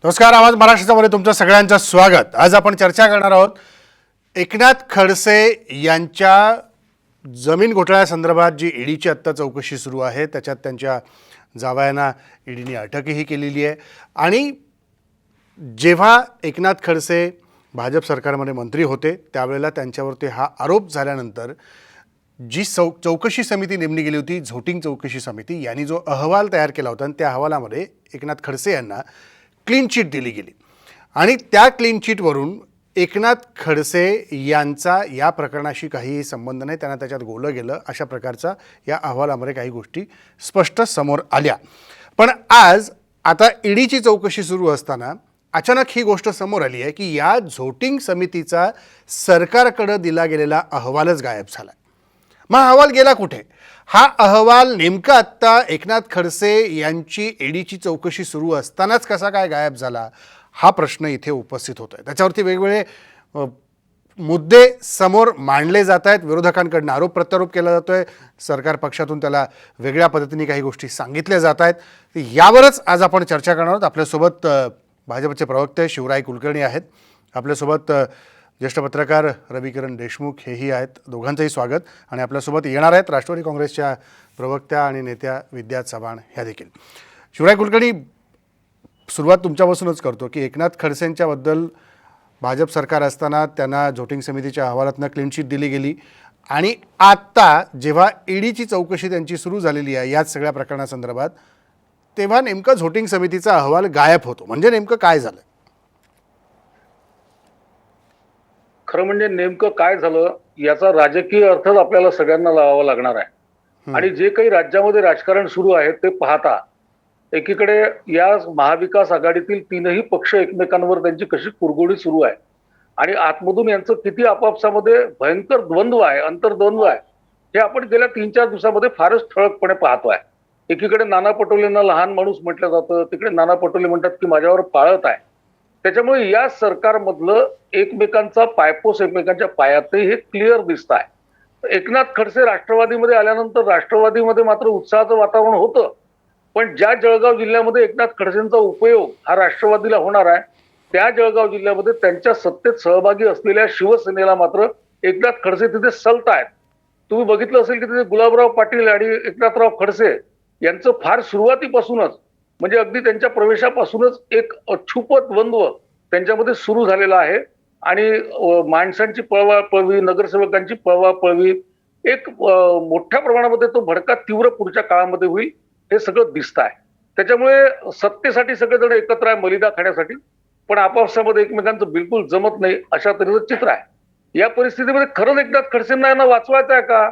नमस्कार. आवाज महाराष्ट्रामध्ये तुमचं सगळ्यांचं स्वागत. आज आपण चर्चा करणार आहोत एकनाथ खडसे यांच्या जमीन घोटाळ्यासंदर्भात जी ईडीची आत्ता चौकशी सुरू आहे त्याच्यात त्यांच्या जावयांना ईडीने अटकही केलेली आहे. आणि जेव्हा एकनाथ खडसे भाजप सरकारमध्ये मंत्री होते त्यावेळेला त्यांच्यावरती हा आरोप झाल्यानंतर जी चौकशी समिती नेमली गेली होती, झोटिंग चौकशी समिती, यांनी जो अहवाल तयार केला होता आणि त्या अहवालामध्ये एकनाथ खडसे यांना क्लीन चिट दिली गेली. आणि त्या क्लीन चिटवरून एकनाथ खडसे यांचा या प्रकरणाशी काहीही संबंध नाही, त्यांना त्याच्यात गोळलं गेलं अशा प्रकारचा या अहवालामध्ये काही गोष्टी स्पष्ट समोर आल्या. पण आज आता ईडीची चौकशी सुरू असताना अचानक ही गोष्ट समोर आली आहे की या झोटिंग समितीचा सरकारकडे दिला गेलेला अहवालच गायब झाला. मग अहवाल गेला कुठे? हा अहवाल नेमका आत्ता एकनाथ खडसे यांची ईडीची चौकशी सुरू असतानाच कसा काय गायब झाला, हा प्रश्न इथे उपस्थित होतो आहे. त्याच्यावरती वेगवेगळे मुद्दे समोर मांडले जात आहेत. विरोधकांकडून आरोप प्रत्यारोप केला जातो आहे. सरकार पक्षातून त्याला वेगळ्या पद्धतीने काही गोष्टी सांगितल्या जात आहेत. यावरच आज आपण चर्चा करणार आहोत. आपल्यासोबत भाजपचे प्रवक्ते शिवराय कुलकर्णी आहेत. आपल्यासोबत ज्येष्ठ पत्रकार रविकिरण देशमुख हेही आहेत. दोघांचंही स्वागत. आणि आपल्यासोबत येणार आहेत राष्ट्रवादी काँग्रेसच्या प्रवक्त्या आणि नेत्या विद्या चव्हाण ह्या देखील. शिवराय कुलकर्णी, सुरुवात तुमच्यापासूनच करतो की एकनाथ खडसेंच्याबद्दल भाजप सरकार असताना त्यांना झोटिंग समितीच्या अहवालातनं क्लीन चिट दिली गेली आणि आत्ता जेव्हा ईडीची चौकशी त्यांची सुरू झालेली आहे याच सगळ्या प्रकरणासंदर्भात, तेव्हा नेमकं झोटिंग समितीचा अहवाल गायब होतो. म्हणजे नेमकं काय झालं? खरं म्हणजे नेमकं काय झालं याचा राजकीय अर्थच आपल्याला सगळ्यांना लावावा लागणार आहे. आणि जे काही राज्यामध्ये राजकारण सुरू आहे ते पाहता एकीकडे या महाविकास आघाडीतील तीनही पक्ष एकमेकांवर त्यांची कशी कुरघोडी सुरू आहे आणि आतमधून यांचं किती आपापसामध्ये भयंकर द्वंद्व आहे, अंतर्द्वंद्व आहे, हे आपण गेल्या 3-4 दिवसामध्ये फारच ठळकपणे पाहतोय. एकीकडे नाना पटोलेंना लहान माणूस म्हटलं जातं, तिकडे नाना पटोले म्हणतात की माझ्यावर पाळत आहे. त्याच्यामुळे या सरकारमधलं एकमेकांचा पायपोस एकमेकांच्या पायातही हे क्लिअर दिसत आहे. एकनाथ खडसे राष्ट्रवादीमध्ये आल्यानंतर राष्ट्रवादीमध्ये मात्र उत्साहाचं वातावरण होतं. पण ज्या जळगाव जिल्ह्यामध्ये एकनाथ खडसेंचा उपयोग हा राष्ट्रवादीला होणार आहे त्या जळगाव जिल्ह्यामध्ये त्यांच्या सत्तेत सहभागी असलेल्या शिवसेनेला मात्र एकनाथ खडसे तिथे सलत आहेत. तुम्ही बघितलं असेल की तिथे गुलाबराव पाटील आणि एकनाथराव खडसे यांचं फार सुरुवातीपासूनच म्हणजे अगदी त्यांच्या प्रवेशापासूनच एक अछूप द्वंद्व त्यांच्यामध्ये सुरू झालेला आहे. आणि माणसांची पळवापळवी, नगरसेवकांची पळवापळवी एक मोठ्या प्रमाणामध्ये तो भडका तीव्र पुढच्या काळामध्ये होईल हे सगळं दिसत आहे. त्याच्यामुळे सत्तेसाठी सगळेजण एकत्र आहे मलिदा खाण्यासाठी, पण आपापसामध्ये एकमेकांचं बिलकुल जमत नाही अशा तऱ्हेचं चित्र आहे. या परिस्थितीमध्ये खरंच एकनाथ खडसेंना यांना वाचवायचं आहे का,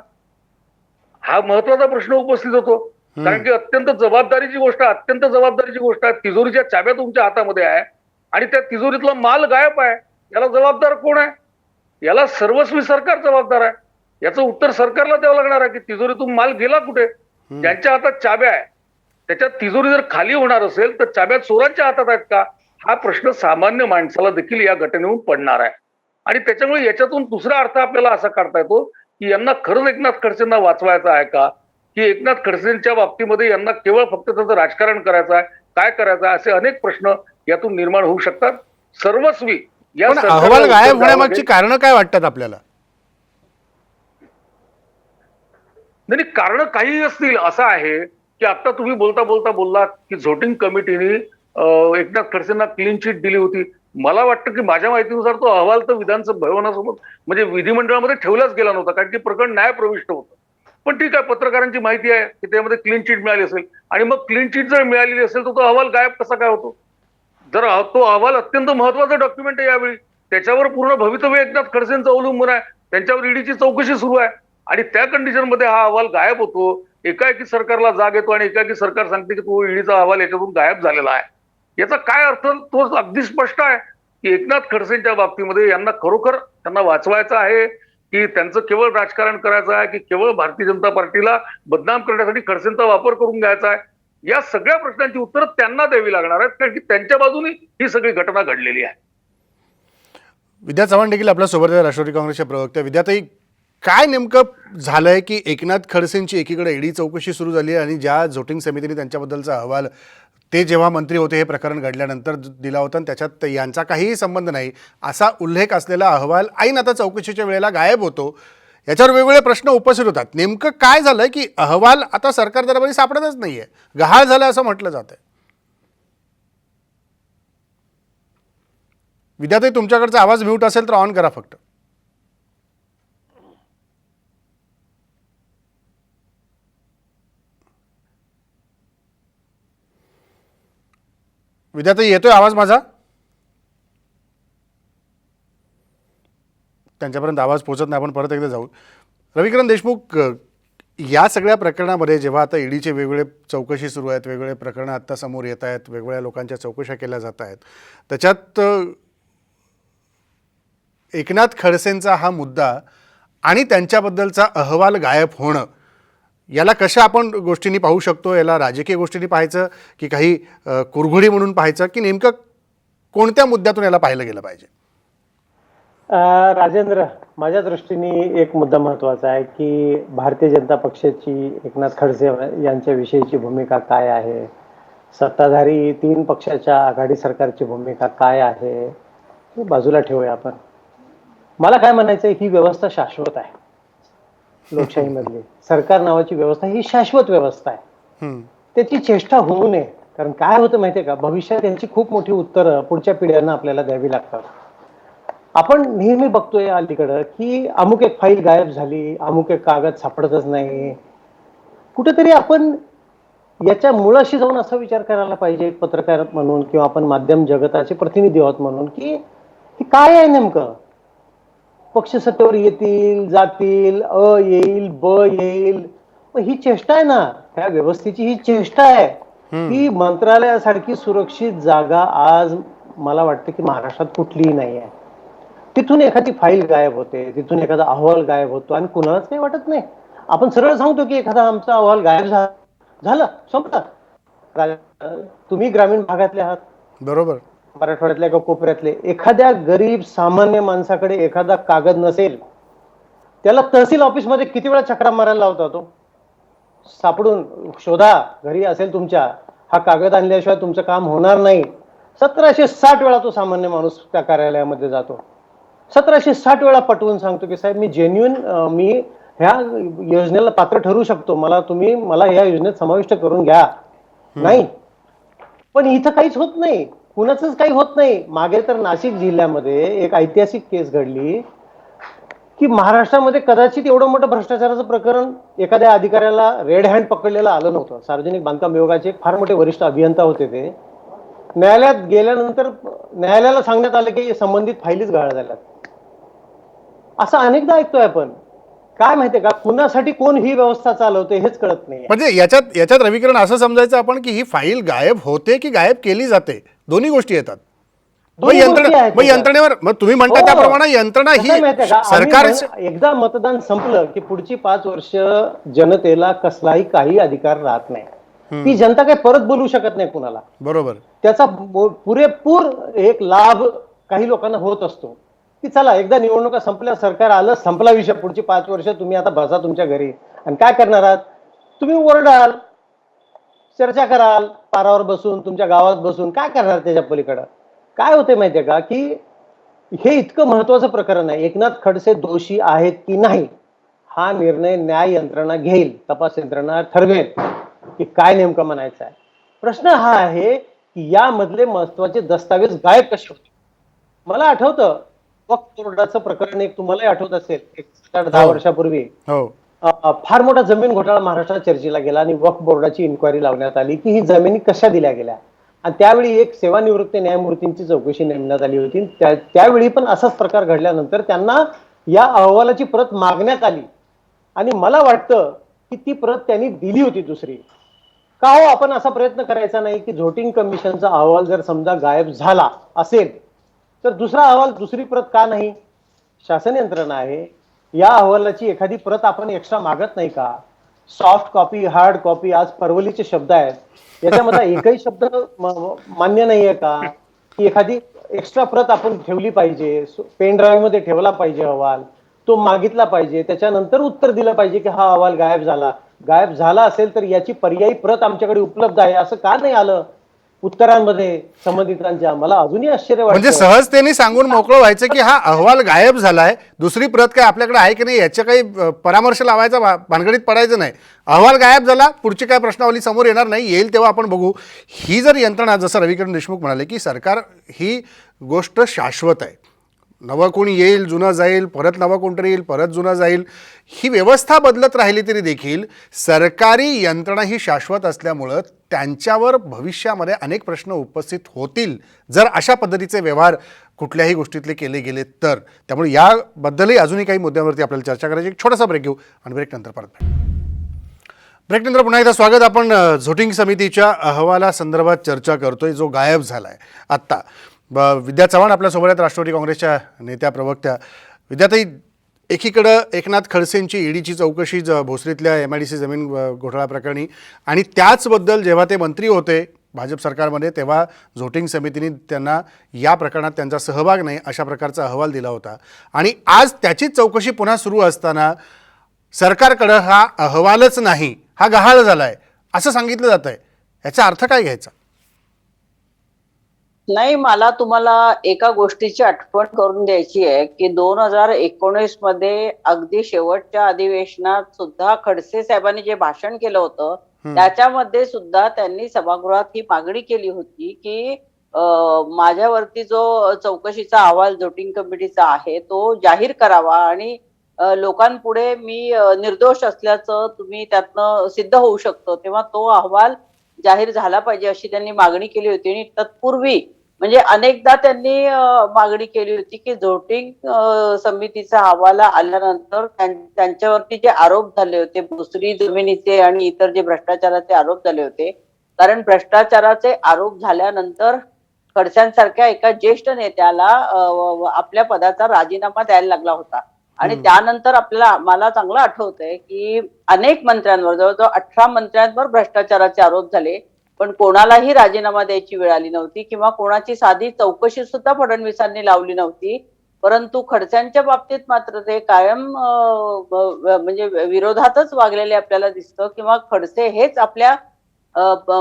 हा महत्वाचा प्रश्न उपस्थित होतो. कारण की अत्यंत जबाबदारीची गोष्ट आहे. तिजोरीच्या चाब्या तुमच्या हातामध्ये आहे आणि त्या तिजोरीतला माल गायब आहे. याला जबाबदार कोण आहे? याला सर्वस्वी सरकार जबाबदार आहे. याचं उत्तर सरकारला द्यावं लागणार आहे की तिजोरीतून माल गेला कुठे. ज्यांच्या हातात चाब्या आहे त्याच्यात तिजोरी जर खाली होणार असेल तर चाब्या चोरांच्या हातात आहेत का, हा प्रश्न सामान्य माणसाला देखील या घटनेहून पडणार आहे. आणि त्याच्यामुळे याच्यातून दुसरा अर्थ आपल्याला असा काढता येतो की यांना खरंच एकनाथ खडसेंना वाचवायचं आहे का, की एकनाथ खडसेंच्या बाबतीमध्ये यांना केवळ फक्त त्याचं राजकारण करायचं आहे, काय करायचं आहे, असे अनेक प्रश्न यातून निर्माण होऊ शकतात. सर्वस्वी या अहवाल गायब होण्यामागची कारण काय वाटतात आपल्याला? नाही, कारण काही असतील. असं आहे की आता तुम्ही बोललात की झोटिंग कमिटीने एकनाथ खडसेंना क्लीन चिट दिली होती. मला वाटतं की माझ्या माहितीनुसार तो अहवाल तर विधानसभा भवनासमोर म्हणजे विधिमंडळामध्ये ठेवलाच गेला नव्हता, कारण की प्रकरण न्यायप्रविष्ट होतं. पण ठीक आहे, पत्रकारांची माहिती आहे की त्यामध्ये क्लीन चिट मिळाली असेल आणि मग क्लीन चिट जर मिळालेली असेल तर तो अहवाल गायब कसा काय होतो? जर तो अहवाल अत्यंत महत्वाचा डॉक्युमेंट आहे यावेळी, त्याच्यावर पूर्ण भवितव्य एकनाथ खडसेंचं अवलंबून आहे, त्यांच्यावर ईडीची चौकशी सुरू आहे आणि त्या कंडिशन मध्ये हा अहवाल गायब होतो. एकाएकी सरकारला जाग येतो आणि एकाएकी सरकार सांगते की तो ईडीचा अहवाल याच्यातून गायब झालेला आहे. याचा काय अर्थ? तो अगदी स्पष्ट आहे की एकनाथ खडसेंच्या बाबतीमध्ये यांना खरोखर त्यांना वाचवायचं आहे की त्यांचं केवळ राजकारण करायचं आहे, की केवळ भारतीय जनता पार्टीला बदनाम करण्यासाठी खडसेंचा वापर करून घ्यायचा आहे. या सगळ्या प्रश्नांची उत्तरं त्यांना द्यावी लागणार आहेत, कारण की त्यांच्या बाजूने ही सगळी घटना घडलेली आहे. विद्या चव्हाण देखील आपल्या सोबत आहे, राष्ट्रवादी काँग्रेसच्या प्रवक्त्या. विद्याताई, काय नेमकं झालंय की एकनाथ खडसेंची एकीकडे ईडी चौकशी सुरू झाली आणि ज्या झोटिंग समितीने त्यांच्याबद्दलचा अहवाल ते जेव्हा मंत्री होते हे प्रकरण घडल्यानंतर दिला होता आणि त्याच्यात यांचा काहीही संबंध नाही असा उल्लेख असलेला अहवाल ऐन आता चौकशीच्या वेळेला गायब होतो. याच्यावर वेगवेगळे प्रश्न उपस्थित होतात. नेमकं काय झालं की अहवाल आता सरकार दरबारी सापडतच नाहीये, गहाळ झालं असं म्हटलं जातंय. विद्याताई, तुमच्याकडचा आवाज म्यूट असेल तर ऑन करा फक्त. विद्याताई, येतोय आवाज माझा? त्यांच्यापर्यंत आवाज पोहोचत नाही. आपण परत एकदा जाऊ. रविकिरण देशमुख, या सगळ्या प्रकरणामध्ये जेव्हा आता ईडीचे वेगवेगळे चौकशी सुरू आहेत, वेगवेगळे प्रकरणं आत्ता समोर येत आहेत, वेगवेगळ्या लोकांच्या चौकशा केल्या जात आहेत, त्याच्यात एकनाथ खडसेंचा हा मुद्दा आणि त्यांच्याबद्दलचा अहवाल गायब होणं, याला कशा आपण गोष्टींनी पाहू शकतो? याला राजकीय गोष्टींनी पाहायचं की काही कुरघोडी म्हणून पाहायचं, की नेमकं कोणत्या मुद्द्यातून याला पाहिलं गेलं पाहिजे? राजेंद्र, माझ्या दृष्टीने एक मुद्दा महत्त्वाचा आहे की भारतीय जनता पक्षाची एकनाथ खडसे यांच्याविषयीची भूमिका काय आहे, सत्ताधारी 3 पक्षाच्या आघाडी सरकारची भूमिका काय आहे हे बाजूला ठेवूया आपण. मला काय म्हणायचं आहे, ही व्यवस्था शाश्वत आहे. लोकशाहीमधली सरकार नावाची व्यवस्था ही शाश्वत व्यवस्था आहे. त्याची चेष्टा होऊ नये. कारण काय होतं माहितीये का, भविष्यात यांची खूप मोठी उत्तरं पुढच्या पिढ्यांना आपल्याला द्यावी लागतात. आपण नेहमी बघतोय अलीकडं की अमुक एक फाईल गायब झाली, अमुक एक कागद सापडतच नाही. कुठेतरी आपण याच्या मुळाशी जाऊन असा विचार करायला पाहिजे, पत्रकार म्हणून किंवा आपण माध्यम जगताचे प्रतिनिधी आहोत म्हणून, की काय आहे नेमकं. पक्ष सत्तेवर येतील, जातील, अ येईल, ब येईल, मग ही चेष्टा आहे ना, त्या व्यवस्थेची ही चेष्टा आहे. ही मंत्रालयासारखी सुरक्षित जागा आज मला वाटतं की महाराष्ट्रात कुठलीही नाही आहे. तिथून एखादी फाईल गायब होते, तिथून एखादा अहवाल गायब होतो आणि कुणालाच काही वाटत नाही. आपण सरळ सांगतो की एखादा आमचा अहवाल गायब झाला, संपला. तुम्ही ग्रामीण भागातले आहात, बरोबर. मराठवाड्यातल्या एका कोपऱ्यातले, एखाद्या गरीब सामान्य माणसाकडे एखादा कागद नसेल, त्याला तहसील ऑफिसमध्ये किती वेळा चक्रा मारायला लावता तो. सापडून शोधा, घरी असेल तुमच्या, हा कागद आणल्याशिवाय तुमचं काम होणार नाही. 1760 वेळा तो सामान्य माणूस त्या कार्यालयामध्ये जातो. 1760 वेळा पटवून सांगतो की साहेब, मी जेन्युइन, मी ह्या योजनेला पात्र ठरू शकतो, तुम्ही मला ह्या योजनेत समाविष्ट करून घ्या. नाही, पण इथं काहीच होत नाही, कुणाचंच काही होत नाही. मागे तर नाशिक जिल्ह्यामध्ये एक ऐतिहासिक केस घडली की महाराष्ट्रामध्ये कदाचित एवढं मोठं भ्रष्टाचाराचं प्रकरण एखाद्या अधिकाऱ्याला रेड हँड पकडलेलं आलं नव्हतं. सार्वजनिक बांधकाम विभागाचे एक फार मोठे वरिष्ठ अभियंता होते. ते न्यायालयात गेल्यानंतर न्यायालयाला सांगण्यात आलं की संबंधित फाईलीच गहाळ झाल्यात. असं अनेकदा ऐकतोय आपण. काय माहितीये का, कुणासाठी कोण ही व्यवस्था चालवते हेच कळत नाही. म्हणजे याच्यात रविकिरण असं समजायचं आपण की ही फाईल गायब होते की गायब केली जाते, दोन्ही गोष्टी येतात. मग यंत्रणेवर, मग तुम्ही म्हणता त्याप्रमाणे यंत्रणा ही सरकार. एकदा मतदान संपलं की पुढची 5 वर्ष जनतेला कसलाही काही अधिकार राहत नाही. ती जनता काही परत बोलू शकत नाही कुणाला. बरोबर. त्याचा पुरेपूर एक लाभ काही लोकांना होत असतो की चला एकदा निवडणुका संपल्या, सरकार आलं, संपला विषय, पुढची 5 वर्ष तुम्ही आता बसा तुमच्या घरी आणि काय करणार आहात तुम्ही, ओरडाल, चर्चा कराल, पारावर बसून तुमच्या गावात बसून, काय करणार त्याच्या पलीकडं. काय होते माहितीये का की हे इतकं महत्वाचं प्रकरण आहे, एकनाथ खडसे दोषी आहेत की नाही हा निर्णय न्याय यंत्रणा घेईल, तपास यंत्रणा ठरवेल की काय नेमकं म्हणायचं आहे. प्रश्न हा आहे की यामधले महत्वाचे दस्तावेज गायब कसे होते. मला आठवतं वक्फ बोर्डाचं प्रकरण, एक तुम्हालाही आठवत असेल, 10 वर्षापूर्वी फार मोठा जमीन घोटाळा महाराष्ट्रात चर्चेला गेला आणि वक्फ बोर्डाची इन्क्वायरी लावण्यात आली की ही जमिनी कशा दिल्या गेल्या. आणि त्यावेळी एक सेवानिवृत्त न्यायमूर्तींची चौकशी नेमण्यात आली होती. त्यावेळी पण असाच प्रकार घडल्यानंतर त्यांना या अहवालाची प्रत मागण्यात आली आणि मला वाटतं की ती प्रत त्यांनी दिली होती दुसरी. का हो आपण असा प्रयत्न करायचा नाही की झोटिंग कमिशनचा अहवाल जर समजा गायब झाला असेल तर दुसरा अहवाल, दुसरी प्रत का नाही. शासन यंत्रणा आहे, या अहवालाची एखादी प्रत आपण एक्स्ट्रा मागत नाही का. सॉफ्ट कॉपी, हार्ड कॉपी, आज परवलीचे शब्द आहेत, याच्यामध्ये एकही शब्द मान्य नाहीये का की एखादी एक्स्ट्रा प्रत आपण ठेवली पाहिजे, पेन ड्राईव्ह मध्ये ठेवला पाहिजे अहवाल, तो मागितला पाहिजे, त्याच्यानंतर उत्तर दिलं पाहिजे की हा अहवाल गायब झाला. गायब झाला असेल तर याची पर्यायी प्रत आमच्याकडे उपलब्ध आहे, असं का नाही आलं. उत्तरांमध्ये संबंधितांच्या. मला अजूनही आश्चर्य म्हणजे वाटतं. सहजतेने सांगून मोकळं व्हायचं की हा अहवाल गायब झालाय, दुसरी प्रत काय आपल्याकडे आहे की नाही याच्या काही परामर्श लावायचा भानगडीत पडायचं नाही. अहवाल गायब झाला, पुढची काय प्रश्नावली समोर येणार नाही, येईल तेव्हा आपण बघू. ही जर यंत्रणा, जसं रविकिरण देशमुख म्हणाले की सरकार ही गोष्ट शाश्वत आहे, नवं कोणी येईल जुनं जाईल, परत नवं कोणतरी येईल परत जुनं जाईल, ही व्यवस्था बदलत राहिली तरी देखील सरकारी यंत्रणा ही शाश्वत असल्यामुळं त्यांच्यावर भविष्यामध्ये अनेक प्रश्न उपस्थित होतील जर अशा पद्धतीचे व्यवहार कुठल्याही गोष्टीतले केले गेले तर. त्यामुळे याबद्दलही अजूनही काही मुद्द्यांवरती आपल्याला चर्चा करायची. एक छोटासा ब्रेक घेऊ आणि ब्रेकनंतर परत भेटू. ब्रेकनंतर पुन्हा एकदा स्वागत. आपण झोटिंग समितीच्या अहवालासंदर्भात चर्चा करतोय जो गायब झाला आहे आत्ता. विद्या चव्हाण आपल्यासोबत आहेत, राष्ट्रवादी काँग्रेसच्या नेत्या प्रवक्त्या. विद्याताई, एकीकडं एकनाथ खडसेंची ईडीची चौकशी भोसरीतल्या MIDC जमीन घोटाळा प्रकरणी, आणि त्याचबद्दल जेव्हा ते मंत्री होते भाजप सरकारमध्ये तेव्हा झोटिंग समितीने त्यांना या प्रकरणात त्यांचा सहभाग नाही अशा प्रकारचा अहवाल दिला होता, आणि आज त्याचीच चौकशी पुन्हा सुरू असताना सरकारकडं हा अहवालच नाही, हा गहाळ झाला आहे असं सांगितलं जात आहे. याचा अर्थ काय घ्यायचा? नाही, मला तुम्हाला एका गोष्टीची आठवण करून द्यायची आहे की 2019 मध्ये अगदी शेवटच्या अधिवेशनात सुद्धा खडसे साहेबांनी जे भाषण केलं होतं त्याच्यामध्ये सुद्धा त्यांनी सभागृहात ही मागणी केली होती की माझ्यावरती जो चौकशीचा अहवाल झोटिंग कमिटीचा आहे तो जाहीर करावा आणि लोकांपुढे मी निर्दोष असल्याचं तुम्ही त्यातनं सिद्ध होऊ शकतो, तेव्हा तो अहवाल जाहीर झाला पाहिजे अशी त्यांनी मागणी केली होती. आणि तत्पूर्वी म्हणजे अनेकदा त्यांनी मागणी केली होती की झोटिंग समितीचा अहवाल आल्यानंतर त्यांच्यावरती जे आरोप झाले होते भोसरी जमिनीचे आणि इतर जे भ्रष्टाचाराचे आरोप झाले होते, कारण भ्रष्टाचाराचे आरोप झाल्यानंतर खडसेंसारख्या एका ज्येष्ठ नेत्याला आपल्या पदाचा राजीनामा द्यायला लागला होता. आणि त्यानंतर मला चांगलं आठवतंय की अनेक मंत्र्यांवर, जवळजवळ 18 मंत्र्यांवर भ्रष्टाचाराचे आरोप झाले, पण कोणालाही राजीनामा द्यायची वेळ आली नव्हती किंवा कोणाची साधी चौकशी सुद्धा फडणवीसांनी लावली नव्हती. परंतु खडसेंच्या बाबतीत मात्र ते कायम म्हणजे विरोधातच वागलेले आपल्याला दिसतं, किंवा खडसे हेच आपल्या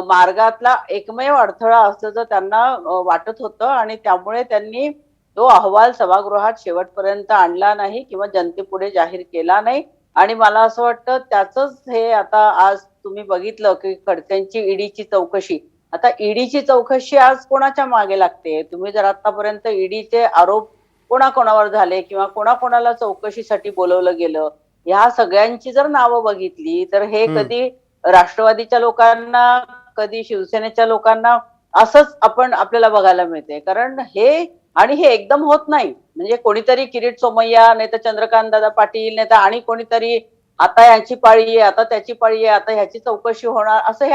मार्गातला एकमेव अडथळा असल्याचं त्यांना वाटत होतं, आणि त्यामुळे त्यांनी तो अहवाल सभागृहात शेवटपर्यंत आणला नाही किंवा जनतेपुढे जाहीर केला नाही. आणि मला असं वाटतं त्याचंच हे आता आज तुम्ही बघितलं की खडसेंची ईडीची चौकशी. आता ईडीची चौकशी आज कोणाच्या मागे लागते? तुम्ही जर आतापर्यंत ईडीचे आरोप कोणाकोणावर झाले किंवा कोणाकोणाला चौकशीसाठी बोलवलं गेलं, ह्या सगळ्यांची जर नावं बघितली तर हे कधी राष्ट्रवादीच्या लोकांना, कधी शिवसेनेच्या लोकांना असंच आपल्याला बघायला मिळते. कारण हे एकदम होत नाही. म्हणजे कोणीतरी किरीट सोमय्या, नाही तर चंद्रकांत दादा पाटील, नाही तर आणि कोणीतरी आता याची पाळी आहे, आता त्याची पाळी आहे, आता ह्याची चौकशी होणार, असं हे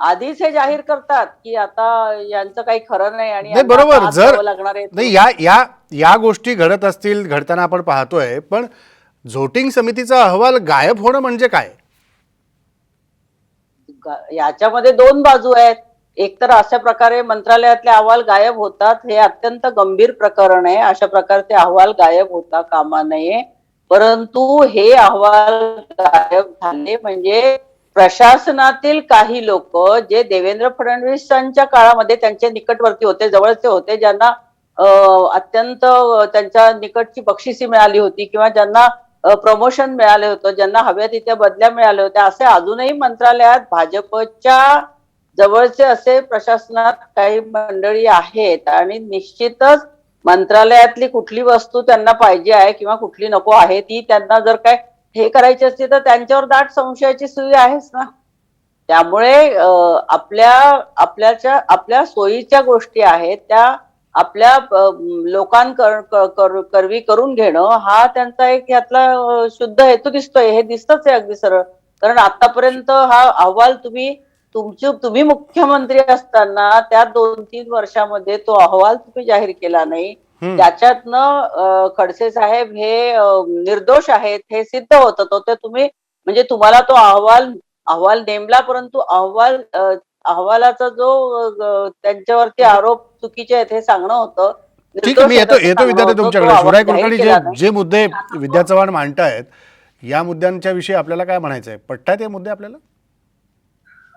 आधीच हे जाहीर करतात की आता यांचं काही खरं नाही आणि बरोबर. जर लागणार आहे. नाही या गोष्टी घडत असतील, घडताना आपण पाहतोय, पण झोटिंग समितीचा अहवाल गायब होणं म्हणजे काय? याच्यामध्ये दोन बाजू आहेत. एक तर अशा प्रकारे मंत्रालयातले अहवाल गायब होतात, हे अत्यंत गंभीर प्रकरण आहे, अशा प्रकारचे अहवाल गायब होता कामा नये. परंतु हे अहवाल गायब झाले म्हणजे प्रशासनातील काही लोक जे देवेंद्र फडणवीसांच्या काळामध्ये त्यांच्या निकटवर्ती होते, जवळचे होते, ज्यांना अत्यंत त्यांच्या निकटची बक्षिसी मिळाली होती किंवा ज्यांना प्रमोशन मिळाले होतं, ज्यांना हव्या तिथे बदल्या मिळाल्या होत्या, असे अजूनही मंत्रालयात भाजपच्या जवळचे असे प्रशासनात काही मंडळी आहेत. आणि निश्चितच मंत्रालयातली कुठली वस्तू त्यांना पाहिजे आहे किंवा कुठली नको आहे ती त्यांना जर काय हे करायची असते तर त्यांच्यावर दाट संशयाची सुई आहेच ना. त्यामुळे आपल्या सोयीच्या गोष्टी आहेत त्या आपल्या लोकांकरवी करून घेणं हा त्यांचा एक यातला शुद्ध हेतू दिसतोय. हे दिसतच आहे अगदी सरळ. कारण आतापर्यंत हा अहवाल तुम्ही मुख्यमंत्री असताना त्या 2-3 वर्षामध्ये तो अहवाल तुम्ही जाहीर केला नाही. त्याच्यातनं खडसे साहेब हे निर्दोष आहेत हे सिद्ध होत होतं. ते तुम्ही म्हणजे तुम्हाला तो अहवाल नेमला, परंतु अहवालाचा जो त्यांच्यावरती आरोप चुकीचे आहेत हे सांगणं होतं. ठीक आहे, मी येतो विद्यार्थी तुमच्याकडे. शिवराय कुलकर्णी, जे मुद्दे विद्या चव्हाण मांडतायत या मुद्द्यांच्या विषयी आपल्याला काय म्हणायचं आहे? पटतायत हे मुद्दे आपल्याला?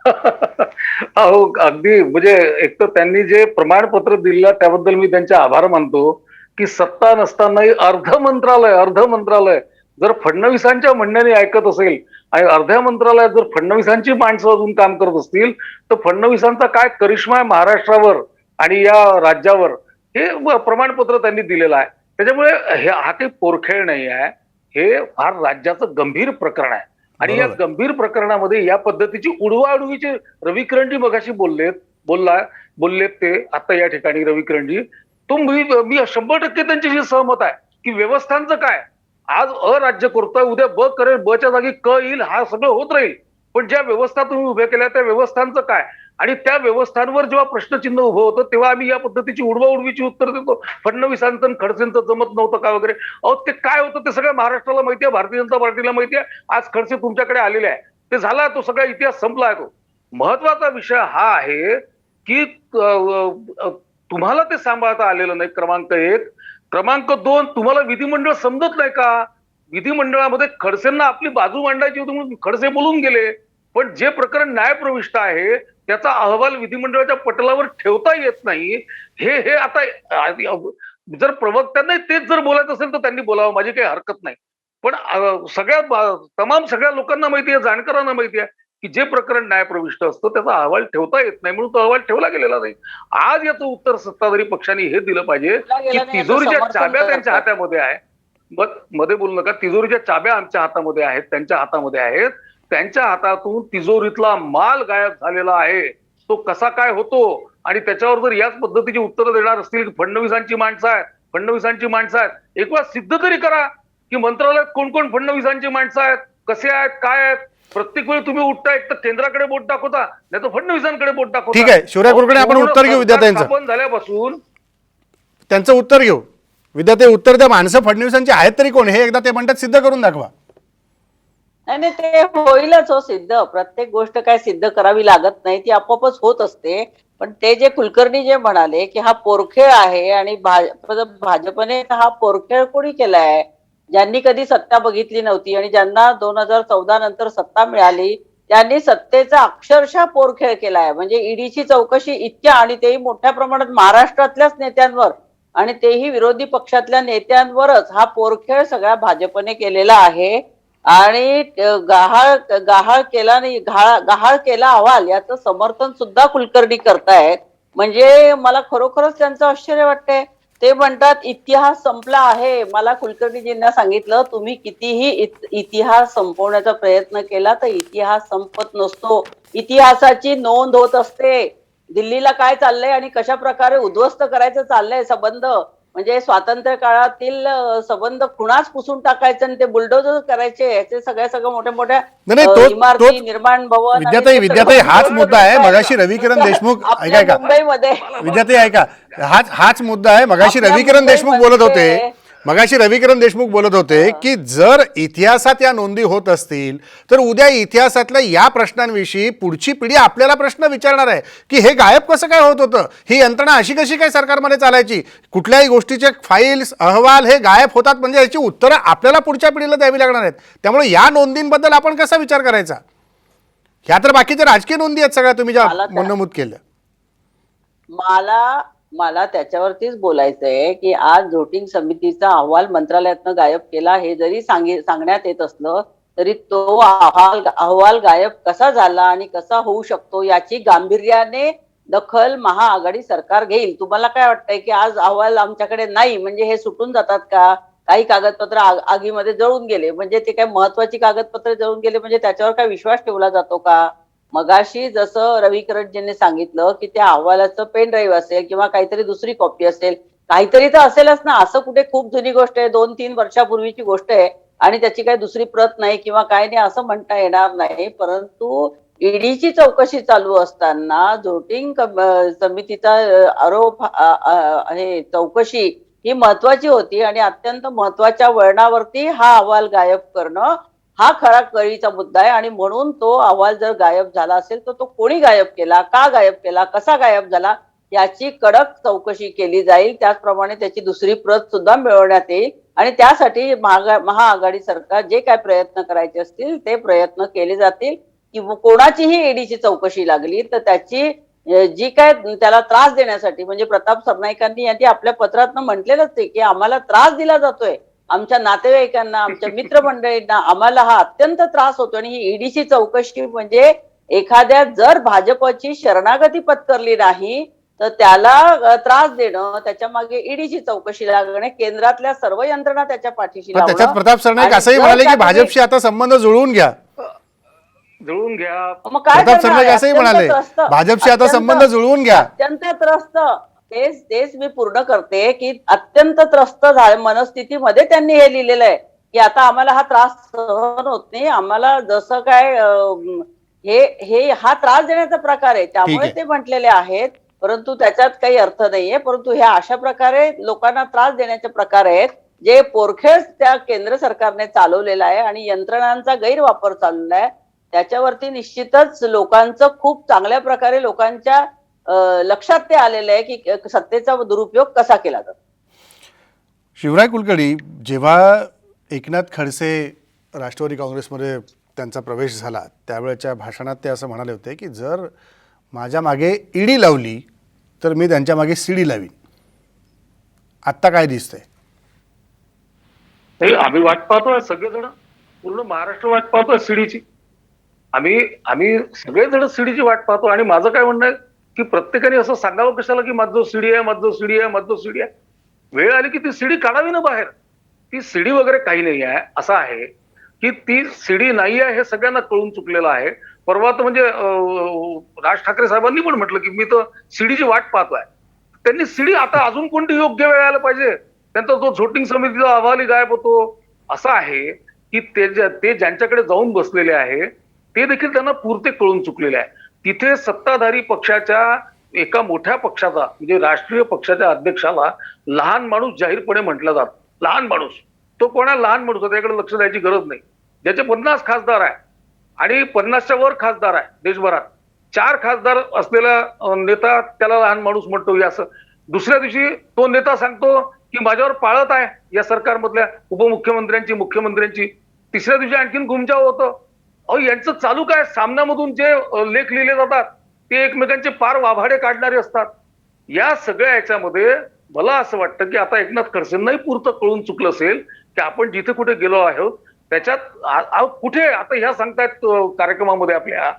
अहो अगदी म्हणजे एक तर त्यांनी जे प्रमाणपत्र दिलं त्याबद्दल मी त्यांचे आभार मानतो, की सत्ता नसतानाही अर्ध मंत्रालय जर फडणवीसांच्या म्हणण्याने ऐकत असेल आणि अर्ध्या मंत्रालयात जर फडणवीसांची माणसं अजून काम करत असतील तर फडणवीसांचा काय करिश्मा आहे महाराष्ट्रावर आणि या राज्यावर, हे प्रमाणपत्र त्यांनी दिलेलं आहे. त्याच्यामुळे हा काही पोरखेळ नाही आहे, हे फार राज्याचं गंभीर प्रकरण आहे. आणि या बरोबर. गंभीर प्रकरणामध्ये या पद्धतीची उडवाउडवीची रविकिरणजी मगाशी बोललेत ते आता या ठिकाणी रविकिरणजी, तो मी 100% त्यांच्याशी सहमत आहे की व्यवस्थांचं काय. आज अ राज्य करतोय, उद्या ब करेल, बच्या जागी क येईल, हा सगळं होत राहील. पण ज्या व्यवस्था तुम्ही उभ्या केल्या त्या व्यवस्थांचं काय, आणि त्या व्यवस्थांवर जेव्हा प्रश्नचिन्ह उभं होतं तेव्हा आम्ही या पद्धतीची उडवाउडवीची उत्तर देतो. फडणवीसांचं आणि खडसेंचं जमत नव्हतं का वगैरे. अहो ते काय होतं ते सगळ्या महाराष्ट्राला माहिती आहे, भारतीय जनता पार्टीला माहिती आहे. आज खडसे तुमच्याकडे आलेले आहे, ते झाला, तो सगळा इतिहास संपला आहे. तो महत्वाचा विषय हा आहे की तुम्हाला ते सांभाळता आलेलं नाही. क्रमांक 1. क्रमांक 2, तुम्हाला विधिमंडळ समजत नाही का. विधिमंडळामध्ये खडसेंना आपली बाजू मांडायची होती म्हणून खडसे बोलून गेले, पण जे प्रकरण न्यायप्रविष्ट आहे त्याचा अहवाल विधिमंडळाच्या पटलावर ठेवता येत नाही. हे आता जर प्रवक्त्यांना तेच जर बोलायचं असेल तर त्यांनी बोलावं, माझी काही हरकत नाही. पण सगळ्या लोकांना माहिती आहे, जाणकारांना माहिती आहे की जे प्रकरण न्यायप्रविष्ट असतं त्याचा अहवाल ठेवता येत नाही, म्हणून तो अहवाल ठेवला गेलेला नाही. आज याचं उत्तर सत्ताधारी पक्षांनी हे दिलं पाहिजे की गेला नाही याचं तिजोरीच्या समर्थन चाब्या त्यांच्या करतात. हातामध्ये आहे. मध्ये बोलू नका. तिजोरीच्या चाब्या आमच्या हातामध्ये आहेत, त्यांच्या हातामध्ये आहेत. त्यांच्या हातातून तिजोरीतला माल गायब झालेला आहे. तो कसा काय होतो आणि त्याच्यावर जर याच पद्धतीची उत्तरं देणार असतील की फडणवीसांची माणसं आहेत, एक वेळा सिद्ध तरी करा की मंत्रालयात कोण कोण फडणवीसांची माणसं आहेत, कसे आहेत, काय आहेत. प्रत्येक वेळी तुम्ही उठता एक तर केंद्राकडे बोट दाखवता, नाही तर फडणवीसांकडे बोट दाखवता. ठीक आहे, शिवराय कुलकर्णी, आपण उत्तर घेऊ विद्यार्थ्यांचं. स्थापन झाल्यापासून त्यांचं उत्तर घेऊ. विद्यार्थी उत्तर द्या. माणसं फडणवीसांची आहेत तरी कोण, हे एकदा ते म्हणतात सिद्ध करून दाखवा. आणि ते होईलच हो सिद्ध. प्रत्येक गोष्ट काय सिद्ध करावी लागत नाही, ती आपोआपच होत असते. पण ते जे कुलकर्णी जे म्हणाले की हा पोरखेळ आहे आणि भाजपने हा पोरखेळ कोणी केलाय, ज्यांनी कधी सत्ता बघितली नव्हती आणि ज्यांना 2014 नंतर सत्ता मिळाली त्यांनी सत्तेचा अक्षरशः पोरखेळ केलाय. म्हणजे ईडीची चौकशी इतक्या, आणि तेही मोठ्या प्रमाणात महाराष्ट्रातल्याच नेत्यांवर, आणि तेही विरोधी पक्षातल्या नेत्यांवरच हा पोरखेळ सगळ्या भाजपने केलेला आहे. आणि गहाळ केला अहवाल याचं समर्थन सुद्धा कुलकर्णी करतायत. म्हणजे मला खरोखरच त्यांचं आश्चर्य वाटतंय. ते म्हणतात इतिहास संपला आहे. मला कुलकर्णीजींना सांगितलं, तुम्ही कितीही इतिहास संपवण्याचा प्रयत्न केला तर इतिहास संपत नसतो, इतिहासाची नोंद होत असते. दिल्लीला काय चाललंय आणि कशा प्रकारे उद्ध्वस्त करायचं चाललंय संबंध, म्हणजे स्वातंत्र्य काळातील संबंध खुणाच पुसून टाकायचं आणि ते बुलडोजर करायचे, याचे सगळ्या मोठ्या मोठ्या इमारती, निर्माण भवन. विद्यार्थी हाच मुद्दा आहे. मगाशी रविकिरण देशमुख ऐका, मुंबईमध्ये विद्यार्थी ऐका, हाच मुद्दा आहे. मगाशी रविकिरण देशमुख बोलत होते की जर इतिहासात या नोंदी होत असतील तर उद्या इतिहासातल्या या प्रश्नांविषयी पुढची पिढी आपल्याला प्रश्न विचारणार आहे की हे गायब कसं काय होत होतं, ही यंत्रणा अशी कशी काय सरकारमध्ये चालायची, कुठल्याही गोष्टीचे फाईल्स, अहवाल हे गायब होतात, म्हणजे याची उत्तरं आपल्याला पुढच्या पिढीला द्यावी लागणार आहेत. त्यामुळे या नोंदींबद्दल आपण कसा विचार करायचा. ह्या तर बाकीच्या राजकीय नोंदी आहेत सगळ्या, तुम्ही ज्या नमूद केल्या. मला त्याच्यावरतीच बोलायचंय की आज व्होटिंग समितीचा अहवाल मंत्रालयातनं गायब केला हे जरी सांगण्यात येत असलं तरी तो अहवाल गायब कसा झाला आणि कसा होऊ शकतो याची गांभीर्याने दखल महाआघाडी सरकार घेईल. तुम्हाला काय वाटतंय की आज अहवाल आमच्याकडे नाही म्हणजे हे सुटून जातात का? काही कागदपत्र आगीमध्ये जळून गेले म्हणजे ते काय महत्वाची कागदपत्र जळून गेले म्हणजे त्याच्यावर काय विश्वास ठेवला जातो का? मगाशी जसं रविकिरणजींनी सांगितलं की त्या अहवालाचं पेन ड्राईव्ह असेल किंवा काहीतरी दुसरी कॉपी असेल, काहीतरी तर असेलच ना. असं कुठे खूप जुनी गोष्ट आहे, 2-3 वर्षापूर्वीची गोष्ट आहे आणि त्याची काही दुसरी प्रत नाही किंवा काय नाही असं म्हणता येणार नाही. परंतु ईडीची चौकशी चालू असताना व्होटिंग समितीचा आरोप हे चौकशी ही महत्वाची होती आणि अत्यंत महत्वाच्या वळणावरती हा अहवाल गायब करणं हा खरा कळीचा मुद्दा आहे. आणि म्हणून तो अहवाल जर गायब झाला असेल तर तो कोणी गायब केला, का गायब केला, कसा गायब झाला याची कडक चौकशी केली जाईल. त्याचप्रमाणे त्याची दुसरी प्रत सुद्धा मिळवण्यात येईल आणि त्यासाठी महाआघाडी सरकार जे काय प्रयत्न करायचे असतील ते प्रयत्न केले जातील. किंवा कोणाचीही ईडीची चौकशी लागली तर त्याची जी काय त्याला त्रास देण्यासाठी म्हणजे प्रताप सरनाईकांनी यांनी आपल्या पत्रातनं म्हटलेलंच आहे की आम्हाला त्रास दिला जातोय, आमच्या नातेवाईकांना, आमच्या मित्रमंडळींना आम्हाला हा अत्यंत त्रास होतो. आणि ही ईडीची चौकशी म्हणजे एखाद्या जर भाजपची शरणागती पत्करली नाही तर त्याला त्रास देणं, त्याच्या मागे ईडीची चौकशी लागणे, केंद्रातल्या सर्व यंत्रणा त्याच्या पाठीशी पण त्याच्यात लावणं. प्रताप सरनाईक आणि असंही जर म्हणाले की त्यामध्ये- भाजपशी आता संबंध जुळवून घ्या. जुळून घ्या. मग काय प्रताप करणार सरनाईक आहे? असंही अत्यंत म्हणाले त्रस्त, भाजपशी आता अत्यंत- संबंध जुळवून घ्या. अत्यंत त्रस्त, तेच मी पूर्ण करते की अत्यंत त्रस्त मनस्थितीमध्ये त्यांनी हे लिहिलेलं आहे की आता आम्हाला हा त्रास सहन होत नाही, आम्हाला जसं काय हे हा त्रास देण्याचा प्रकार आहे, त्यामुळे आहे. ते म्हटलेले आहेत. परंतु त्याच्यात काही अर्थ नाहीये. परंतु ह्या अशा प्रकारे लोकांना त्रास देण्याचे प्रकार आहेत जे पोरखेच त्या केंद्र सरकारने चालवलेला आहे आणि यंत्रणांचा गैरवापर चाललेला आहे. त्याच्यावरती निश्चितच लोकांचं खूप चांगल्या प्रकारे लोकांच्या लक्षात ते आलेलं आहे की सत्तेचा दुरुपयोग कसा केला जातो. शिवराय कुलकर्णी, जेव्हा एकनाथ खडसे राष्ट्रवादी काँग्रेसमध्ये त्यांचा प्रवेश झाला त्यावेळेच्या भाषणात ते असं म्हणाले होते की जर माझ्या मागे ईडी लावली तर मी त्यांच्या मागे सीडी लावीन. आत्ता काय दिसतंय? नाही, आम्ही वाट पाहतोय सगळेजण, पूर्ण महाराष्ट्र वाट पाहतोय सीडीची. आम्ही सगळेजण सीडीची वाट पाहतो. आणि माझं काय म्हणणं आहे की प्रत्येकाने असं सांगावं कशाला की माझं सीडी आहे, माझं सीडी आहे, माझं सीडी आहे. वेळ आली की ती सीडी काढावी ना बाहेर. ती सीडी वगैरे काही नाही आहे. असं आहे की ती सीडी नाही आहे हे सगळ्यांना कळून चुकलेलं आहे. परवा तर म्हणजे राज ठाकरे साहेबांनी पण म्हटलं की मी तर सीडीची वाट पाहतोय. त्यांनी सीडी आता अजून कोणती योग्य वेळ यायला पाहिजे. त्यांचा जो झोटिंग समितीचा अहवालही गायब होतो. असं आहे की ते ज्यांच्याकडे जाऊन बसलेले आहे ते देखील त्यांना पुरते कळून चुकलेले आहे. तिथे सत्ताधारी पक्षाच्या एका मोठ्या पक्षाचा म्हणजे राष्ट्रीय पक्षाच्या अध्यक्षाला लहान माणूस जाहीरपणे म्हटलं जात. लहान माणूस, तो कोणा लहान माणूस आहे त्याकडे लक्ष द्यायची गरज नाही. ज्याचे 50 खासदार आहे आणि 50च्या वर खासदार आहे देशभरात, 4 खासदार असलेला नेता त्याला लहान माणूस म्हणतो. असं दुसऱ्या दिवशी तो नेता सांगतो की माझ्यावर पाळत आहे या सरकारमधल्या उपमुख्यमंत्र्यांची, मुख्यमंत्र्यांची. तिसऱ्या दिवशी आणखीन घुमजाव होतं. अहो, यांचं चालू काय, सामन्यामधून जे लेख लिहिले जातात ते एकमेकांचे पार वाभाडे काढणारे असतात. या सगळ्या याच्यामध्ये मला असं वाटतं की आता एकनाथ खडसेंनाही पुरतं कळून चुकलं असेल की आपण जिथे कुठे गेलो आहोत त्याच्यात कुठे आता ह्या सांगतायत कार्यक्रमामध्ये आपल्या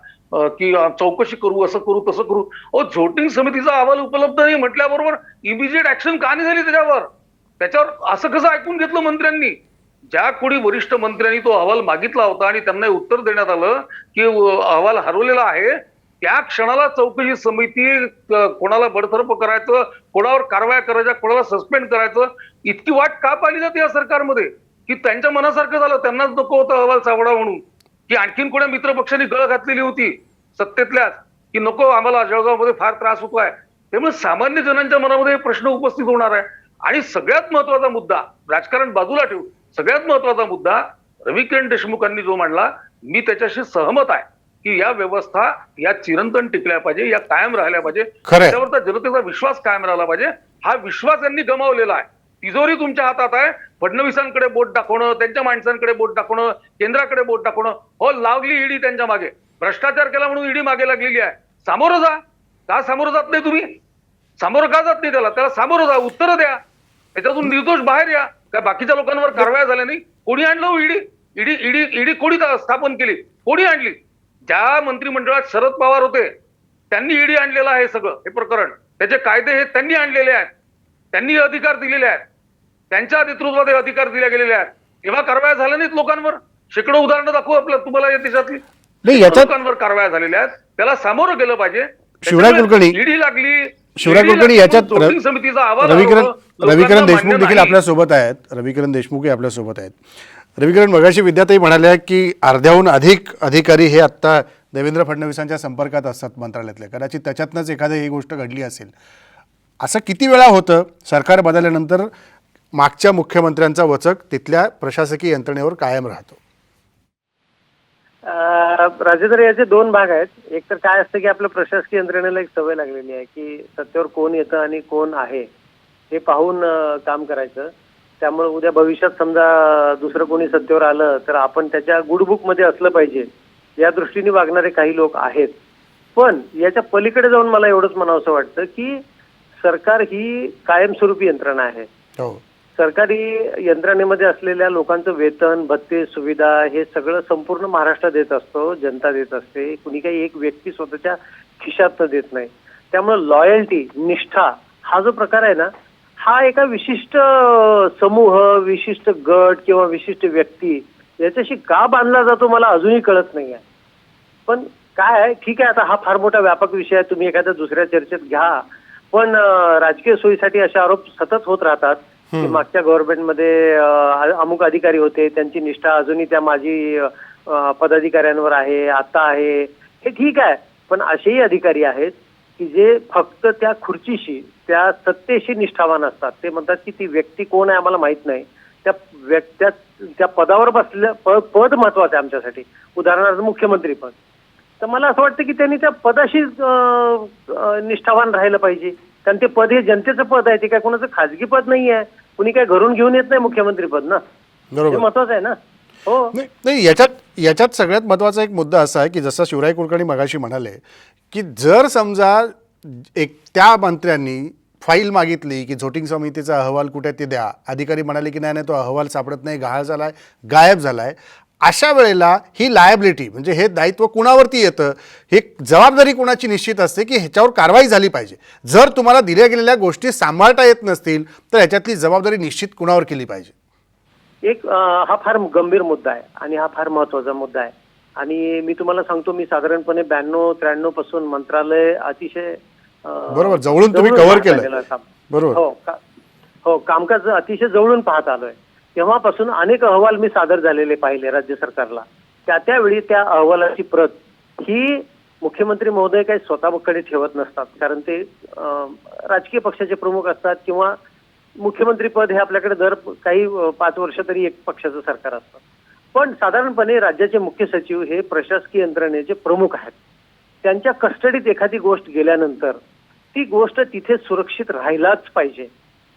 की चौकशी करू, असं करू, तसं करू. झोटिंग समितीचा अहवाल उपलब्ध नाही म्हटल्याबरोबर इमिजिएट ऍक्शन का नाही झाली त्याच्यावर असं कसं ऐकून घेतलं मंत्र्यांनी? ज्या कोणी वरिष्ठ मंत्र्यांनी तो अहवाल मागितला होता आणि त्यांना उत्तर देण्यात आलं की अहवाल हरवलेला आहे, त्या क्षणाला चौकशी समिती कोणाला बडतर्फ करायचं, कोणावर कारवाया करायच्या, कोणाला सस्पेंड करायचं, इतकी वाट का पाहिली जाते या सरकारमध्ये की त्यांच्या मनासारखं झालं. त्यांनाच नको होतं अहवाल सावडा म्हणून, की आणखीन कोणा मित्र पक्षांनी गळ घातलेली होती सत्तेतल्याच की नको आम्हाला जळगावमध्ये फार त्रास होतोय. त्यामुळे सामान्य जनांच्या मनामध्ये प्रश्न उपस्थित होणार आहे. आणि सगळ्यात महत्वाचा मुद्दा, राजकारण बाजूला ठेवून सगळ्यात महत्वाचा मुद्दा रविकिरण देशमुखांनी जो मांडला, मी त्याच्याशी सहमत आहे की या व्यवस्था या चिरंतन टिकल्या पाहिजे, या कायम राहिल्या पाहिजे, त्याच्यावरचा जनतेचा विश्वास कायम राहिला पाहिजे. हा विश्वास यांनी गमावलेला आहे. तिजोरी तुमच्या हातात आहे. फडणवीसांकडे बोट दाखवणं, त्यांच्या माणसांकडे बोट दाखवणं, केंद्राकडे बोट दाखवणं. हो, लावली ईडी त्यांच्या मागे, भ्रष्टाचार केला म्हणून ईडी मागे लागलेली आहे. सामोरं जा. का सामोरं जात नाही तुम्ही? सामोरं का जात नाही त्याला सामोरं जा, उत्तरं द्या, त्याच्यातून निर्दोष बाहेर या. काय बाकीच्या लोकांवर कारवाया झाल्या नाही? कोणी आणलं ईडी? ईडी कोणी स्थापन केली? कोणी आणली? ज्या मंत्रिमंडळात शरद पवार होते त्यांनी ईडी आणलेलं आहे सगळं हे प्रकरण. त्याचे कायदे हे त्यांनी आणलेले आहेत, त्यांनी अधिकार दिलेले आहेत, त्यांच्या नेतृत्वात हे अधिकार दिले गेलेले आहेत. तेव्हा कारवाया झाल्या नाहीत लोकांवर. शेकडो उदाहरणं दाखवू आपल्याला तुम्हाला या देशातली. लोकांवर कारवाया झालेल्या आहेत. त्याला सामोरं गेलं पाहिजे. शिवराय कुलकर्णी, ईडी लागली. शिवराय कुलकर्णी, याच्यात समितीचा अहवाल रविकिरण देशमुख देखील आपल्या सोबत आहेत. रविकिरण देशमुखही आपल्या सोबत आहेत. रविकिरण, मगाशी विद्याताई म्हणाल्या की अर्ध्याहून अधिक अधिकारी हे आत्ता देवेंद्र फडणवीसांच्या संपर्कात असतात मंत्रालयातले. कदाचित त्याच्यातनंच एखादी ही गोष्ट घडली असेल. असं किती वेळा होतं सरकार बदलल्यानंतर मागच्या मुख्यमंत्र्यांचा वचक तिथल्या प्रशासकीय यंत्रणेवर कायम राहतो? राजेंद्र, याचे 2 भाग आहेत. एक तर काय असतं की आपल्या प्रशासकीय यंत्रणेला एक सवय लागलेली आहे की सत्तेवर कोण येतं आणि कोण आहे हे पाहून काम करायचं. त्यामुळे उद्या भविष्यात समजा दुसरं कोणी सत्तेवर आलं तर आपण त्याच्या गुडबुक मध्ये असलं पाहिजे या दृष्टीने वागणारे काही लोक आहेत. पण याच्या पलीकडे जाऊन मला एवढंच म्हणावंसं वाटतं की सरकार ही कायमस्वरूपी यंत्रणा आहे. हो. सरकारी यंत्रणेमध्ये असलेल्या लोकांचं वेतन, भत्ते, सुविधा हे सगळं संपूर्ण महाराष्ट्र देत असतो, जनता देत असते. कुणी काही एक व्यक्ती स्वतःच्या खिशात देत नाही. त्यामुळे लॉयल्टी, निष्ठा हा जो प्रकार आहे ना, हा एका विशिष्ट समूह, विशिष्ट गट किंवा विशिष्ट व्यक्ती याच्याशी का बांधला जातो मला अजूनही कळत नाही आहे. पण काय आहे, ठीक आहे, आता हा फार मोठा व्यापक विषय आहे, तुम्ही एखाद्या दुसऱ्या चर्चेत घ्या. पण राजकीय सोयीसाठी असे आरोप सतत होत राहतात की मागच्या गव्हर्नमेंटमध्ये अमुक अधिकारी होते, त्यांची निष्ठा अजूनही त्या माजी पदाधिकाऱ्यांवर आहे, आता आहे. हे ठीक आहे, पण असेही अधिकारी आहेत की जे फक्त त्या खुर्चीशी, त्या सत्तेशी निष्ठावान असतात. ते म्हणतात की ती व्यक्ती कोण आहे आम्हाला माहित नाही, त्या पदावर बसलेलं पद महत्वाचं आहे आमच्यासाठी. उदाहरणार्थ मुख्यमंत्री पद. तर मला असं वाटतं की त्यांनी त्या पदाशी निष्ठावान राहिलं पाहिजे. कारण ते पद हे जनतेचं पद आहे, ते काय कोणाचं खाजगी पद नाही आहे. कुणी काय घरून घेऊन येत नाही मुख्यमंत्री पद ना. बरोबर. हे महत्वाचं आहे ना. हो. नाही, याच्यात सगळ्यात महत्त्वाचा एक मुद्दा असा आहे की जसं शिवराय कुलकर्णी मगाशी म्हणाले की जर समजा त्या मंत्र्यांनी फाईल मागितली की झोटिंग समितीचा अहवाल कुठे ते द्या, अधिकारी म्हणाले की नाही तो अहवाल सापडत नाही, गहाळ झालाय, गायब झालाय, अशा वेळेला ही लायबिलिटी म्हणजे हे दायित्व कुणावरती येतं, ही जबाबदारी कुणाची निश्चित असते की ह्याच्यावर कारवाई झाली पाहिजे. जर तुम्हाला दिल्या गेलेल्या गोष्टी सांभाळता येत नसतील तर ह्याच्यातली जबाबदारी निश्चित कुणावर केली पाहिजे. एक हा फार गंभीर मुद्दा आहे आणि हा फार महत्वाचा मुद्दा आहे. आणि मी तुम्हाला सांगतो, मी साधारणपणे 92-93 पासून मंत्रालय अतिशय बरोबर जवळून तुम्ही कव्हर केलं. बरोबर. हो, कामकाज अतिशय जवळून पाहत आलोय. तेव्हापासून अनेक अहवाल मी सादर झालेले पाहिले राज्य सरकारला. त्यावेळी त्या अहवालाची प्रत ही मुख्यमंत्री महोदय काही स्वतःकडे ठेवत नसतात, कारण ते राजकीय पक्षाचे प्रमुख असतात किंवा मुख्यमंत्री पद हे आपल्याकडे दर काही 5 वर्ष तरी एक पक्षाचं सरकार असतं. पण साधारणपणे राज्याचे मुख्य सचिव हे प्रशासकीय यंत्रणेचे प्रमुख आहेत. त्यांच्या कस्टडीत एखादी गोष्ट गेल्यानंतर ती गोष्ट तिथे सुरक्षित राहायलाच पाहिजे.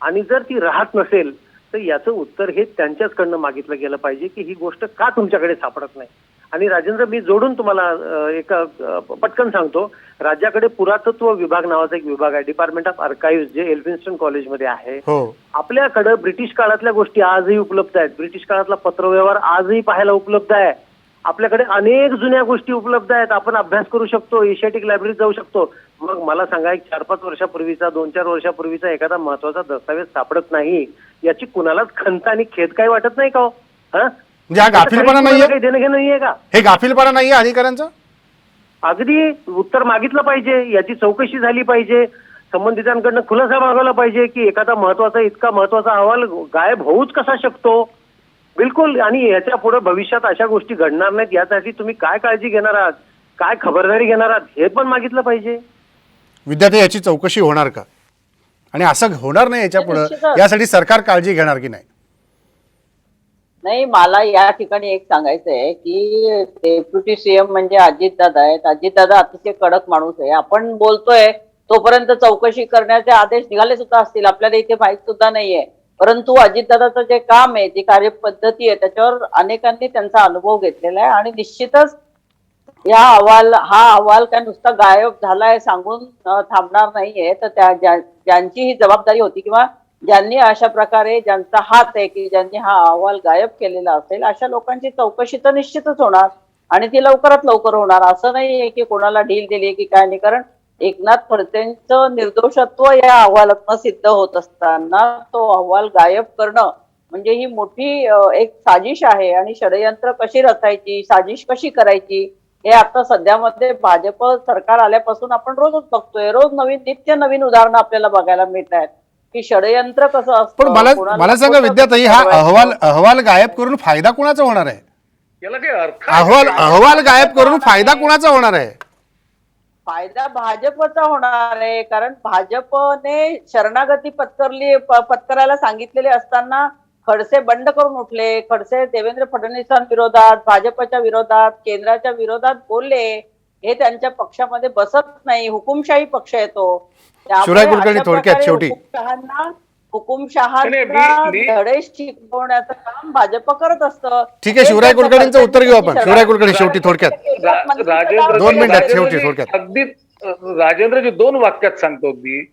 आणि जर ती राहत नसेल तर याचं उत्तर हे त्यांच्याचकडनं मागितलं गेलं पाहिजे की ही गोष्ट का तुमच्याकडे सापडत नाही. आणि राजेंद्र, मी जोडून तुम्हाला एका पटकन सांगतो, राज्याकडे पुरातत्व विभाग नावाचा एक विभाग आहे, डिपार्टमेंट ऑफ आर्काइव्ह, जे एल्फिन्स्टन कॉलेजमध्ये आहे. आपल्याकडे ब्रिटिश काळातल्या गोष्टी आजही उपलब्ध आहेत. ब्रिटिश काळातला पत्रव्यवहार आजही पाहायला उपलब्ध आहे. आपल्याकडे अनेक जुन्या गोष्टी उपलब्ध आहेत, आपण अभ्यास करू शकतो, एशियाटिक लायब्ररीत जाऊ शकतो. मग मला सांगा, एक 4-5 वर्षापूर्वीचा, 2-4 वर्षापूर्वीचा एखादा महत्वाचा दस्तावेज सापडत नाही याची कुणालाच खंत आणि खेद काही वाटत नाही का हो? म्हणजे हा गाफीलपणा नाहीये, काही देणं घेणं नाहीये का? हे गाफीलपणा नाहीये अधिकाऱ्यांचा? अगदी उत्तर मागितलं पाहिजे, याची चौकशी झाली पाहिजे, संबंधितांकडनं खुलासा मागवला पाहिजे की एखादा इतका महत्वाचा अहवाल गायब होऊच कसा शकतो. बिलकुल. आणि याच्या पुढे भविष्यात अशा गोष्टी घडणार नाहीत यासाठी तुम्ही काय काळजी घेणार आहात, काय खबरदारी घेणार आहात, हे पण मागितलं पाहिजे. विद्यार्थी याची चौकशी होणार का, आणि असं होणार नाही याच्या पुढे, यासाठी सरकार काळजी घेणार की नाही? नाही, मला या ठिकाणी एक सांगायचं आहे की डेप्युटी सीएम म्हणजे अजितदादा आहेत. अजितदादा अतिशय कडक माणूस आहे. आपण बोलतोय तोपर्यंत चौकशी करण्याचे आदेश निघाले सुद्धा असतील, आपल्याला इथे माहित सुद्धा नाहीये. परंतु अजितदादाचं जे काम आहे, जी कार्यपद्धती आहे, त्याच्यावर अनेकांनी त्यांचा अनुभव घेतलेला आहे. आणि निश्चितच हा अहवाल काय नुसता गायब झालाय सांगून थांबणार नाहीये. तर ज्यांची ही जबाबदारी होती किंवा ज्यांनी अशा प्रकारे ज्यांचा हात आहे की ज्यांनी हा अहवाल गायब केलेला असेल, अशा लोकांची चौकशी तर निश्चितच होणार आणि ती लवकरात लवकर होणार. असं नाहीये की कोणाला ढील दिली की काय नाही, कारण एकनाथ खडसेंचं निर्दोषत्व या अहवालातनं सिद्ध होत असताना तो अहवाल गायब करणं म्हणजे ही मोठी एक साजिश आहे. आणि षडयंत्र कशी रचायची, साजिश कशी करायची, हे आता सध्यामध्ये भाजप सरकार आल्यापासून आपण रोजच बघतोय. रोज नित्य नवीन उदाहरणं आपल्याला बघायला मिळत आहेत की षडयंत्र कसं असतं. पण मला सांगा विद्यार्थी, हा अहवाल गायब करून फायदा कुणाचा होणार आहे? याला काही अर्थ अहवाल गायब करून फायदा कुणाचा होणार आहे? फायदा भाजपचा होणार आहे. कारण भाजपने शरणागती पत्करायला सांगितलेले असताना खडसे बंड करून उठले. खडसे देवेंद्र फडणवीसांविरोधात, भाजपच्या विरोधात, केंद्राच्या विरोधात बोलले. हे त्यांच्या पक्षामध्ये बसत नाही. हुकुमशाही पक्ष येतो. शिवराय कुलकर्णी, थोडक्यात शेवटी हुकुमशहाचा मी- धडे शिकवण्याचं काम भाजप करत असतं. ठीक आहे, शिवराय कुलकर्णींचं उत्तर घेऊ आपण. शिवराय कुलकर्णी शेवटी थोडक्यात. राजेंद्र 2 मिनिटात शेवटी राजेंद्रजी, थोडक्यात. अगदी राजेंद्रजी 2 वाक्यात सांगतो अगदी.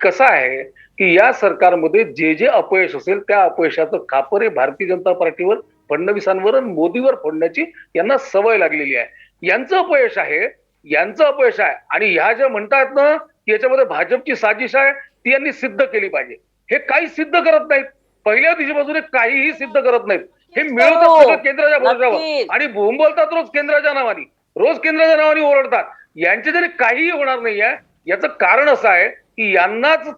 कसं आहे की या सरकारमध्ये जे जे अपयश असेल त्या अपयशाचं खापर हे भारतीय जनता पार्टीवर, फडणवीसांवर आणि मोदीवर फोडण्याची यांना सवय लागलेली आहे. यांचं अपयश आहे, यांचं अपयश आहे. आणि ह्या ज्या म्हणतात ना की याच्यामध्ये भाजपची साजिश आहे, ती यांनी सिद्ध केली पाहिजे. हे काही सिद्ध करत नाहीत. पहिल्या दिवशीपासून काहीही सिद्ध करत नाहीत. हे मिळवतात सगळं केंद्राच्या भरोशावर नक्कीच. आणि बोंबलतात रोज केंद्राच्या नावाने, रोज केंद्राच्या नावाने ओरडतात. यांच्या जरी काहीही होणार नाहीये. याचं कारण असं आहे की यांनाच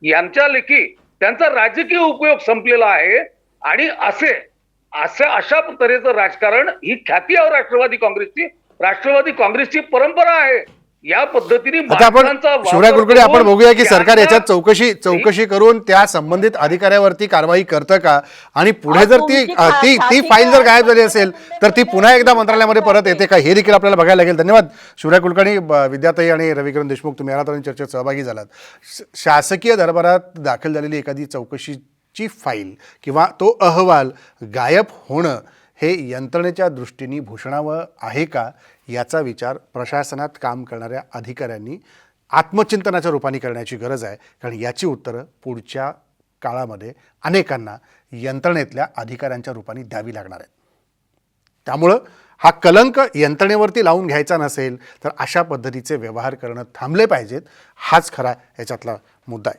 यांच्या लेखी त्यांचा राजकीय उपयोग संपलेला आहे. आणि अशा तऱ्हेचं राजकारण, ही ख्याती आहे राष्ट्रवादी काँग्रेसची परंपरा आहे. या पद्धतीने आता आपण माध्यमांचा शिवराय वापर कुलकर्णी आपण करून बघूया की सरकार त्यांना- याच्यात चौकशी करून त्या संबंधित अधिकाऱ्यावरती कारवाई करतं का, आणि पुढे जर ती ती फाईल जर गायब झाली असेल तर ती पुन्हा एकदा मंत्रालयामध्ये परत येते का, हे देखील आपल्याला बघायला लागेल. धन्यवाद शिवराय कुलकर्णी, विद्याताई आणि रविकिरण देशमुख, तुम्ही आलात आणि चर्चेत सहभागी झालात. शासकीय दरबारात दाखल झालेली एखादी चौकशीची फाईल किंवा तो अहवाल गायब होणं हे यंत्रणेच्या दृष्टीने भूषणावं आहे का, याचा विचार प्रशासनात काम करणाऱ्या अधिकाऱ्यांनी आत्मचिंतनाच्या रूपाने करण्याची गरज आहे. कारण याची उत्तरं पुढच्या काळामध्ये अनेकांना यंत्रणेतल्या अधिकाऱ्यांच्या रूपाने द्यावी लागणार आहेत. त्यामुळं हा कलंक यंत्रणेवरती लावून घ्यायचा नसेल तर अशा पद्धतीचे व्यवहार करणं थांबले पाहिजेत. हाच खरा याच्यातला मुद्दा आहे.